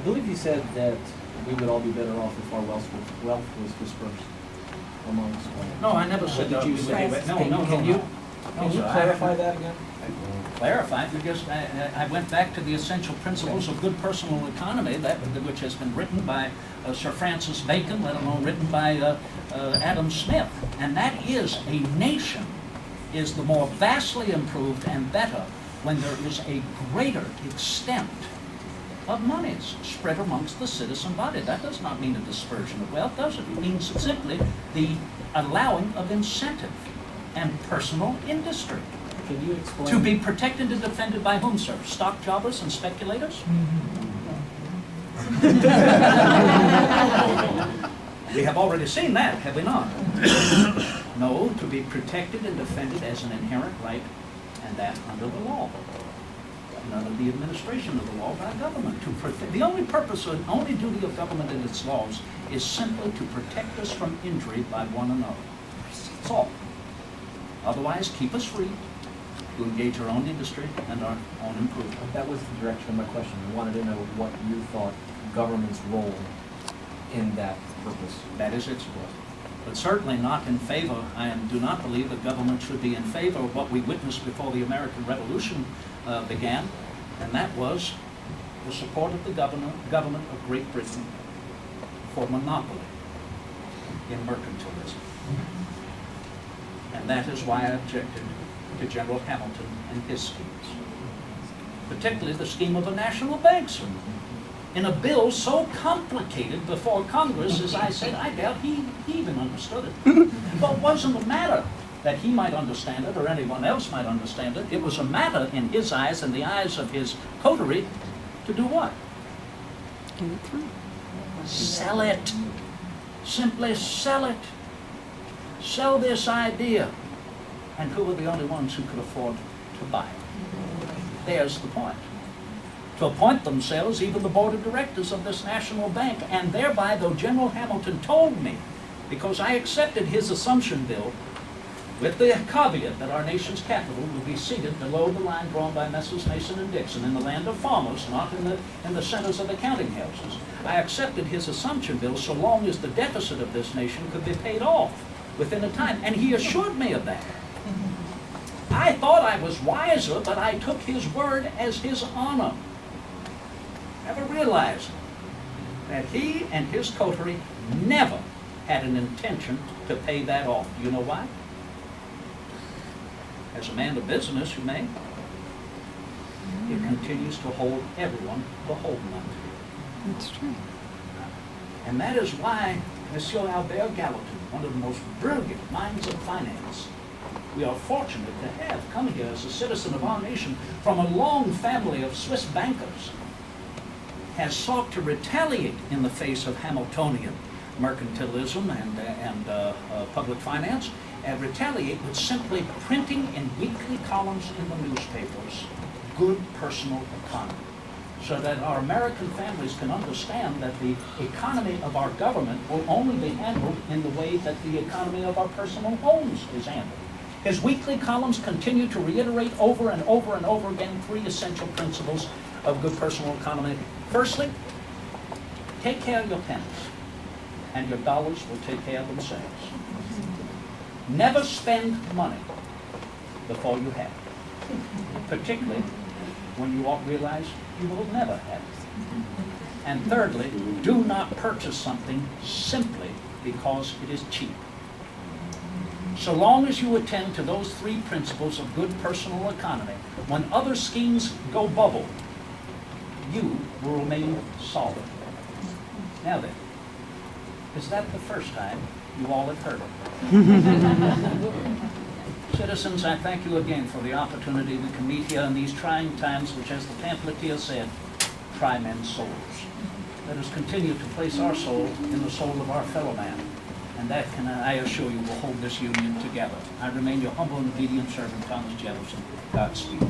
believe you said that we would all be better off if our wealth was dispersed amongst. No, I never said Did that. you say? Can you clarify that again? Clarify, because I went back to the essential principles of good personal economy, which has been written by Sir Francis Bacon, let alone written by Adam Smith. And that is, a nation is the more vastly improved and better when there is a greater extent of monies spread amongst the citizen body. That does not mean a dispersion of wealth, does it? It means simply the allowing of incentive and personal industry. Can you explain? To be protected and defended by whom, sir? Stock jobbers and speculators? We have already seen that, have we not? No, to be protected and defended as an inherent right, and that under the law. And under the administration of the law by government. The only purpose, or only duty of government and its laws is simply to protect us from injury by one another. That's all. Otherwise, keep us free to engage our own industry and our own improvement. That was the direction of my question. I wanted to know what you thought government's role in that purpose. That is its role. But certainly not in favor, I do not believe that government should be in favor of what we witnessed before the American Revolution began, and that was the support of the government of Great Britain for monopoly in mercantilism. And that is why I objected to General Hamilton and his schemes, particularly the scheme of a national bank, sir. In a bill so complicated before Congress, as I said, I doubt he even understood it. But it wasn't a matter that he might understand it or anyone else might understand it. It was a matter in his eyes and the eyes of his coterie to do what? Sell it. Simply sell it. Sell this idea. And who were the only ones who could afford to buy it? There's the point. To appoint themselves even the board of directors of this national bank, and thereby, though General Hamilton told me, because I accepted his assumption bill with the caveat that our nation's capital would be seated below the line drawn by Messrs. Mason and Dixon in the land of farmers, not in the centers of the counting houses. I accepted his assumption bill so long as the deficit of this nation could be paid off within a time, and he assured me of that. I thought I was wiser, but I took his word as his honor. Never realized that he and his coterie never had an intention to pay that off. Do you know why? As a man of business, you may, it continues to hold everyone beholden unto it. That's true. And that is why Monsieur Albert Gallatin, one of the most brilliant minds of finance, we are fortunate to have come here as a citizen of our nation from a long family of Swiss bankers, has sought to retaliate in the face of Hamiltonian mercantilism and public finance, and retaliate with simply printing in weekly columns in the newspapers good personal economy, so that our American families can understand that the economy of our government will only be handled in the way that the economy of our personal homes is handled. His weekly columns continue to reiterate over and over and over again three essential principles of good personal economy. Firstly, take care of your pennies, and your dollars will take care of themselves. Never spend money before you have it, particularly when you realize you will never have it. And thirdly, do not purchase something simply because it is cheap. So long as you attend to those three principles of good personal economy, when other schemes go bubble, you will remain solid. Now then, is that the first time you all have heard it? Citizens, I thank you again for the opportunity we can meet here in these trying times, which, as the pamphleteer said, try men's souls. Let us continue to place our soul in the soul of our fellow man, and that can, I assure you, will hold this union together. I remain your humble and obedient servant, Thomas Jefferson. Godspeed.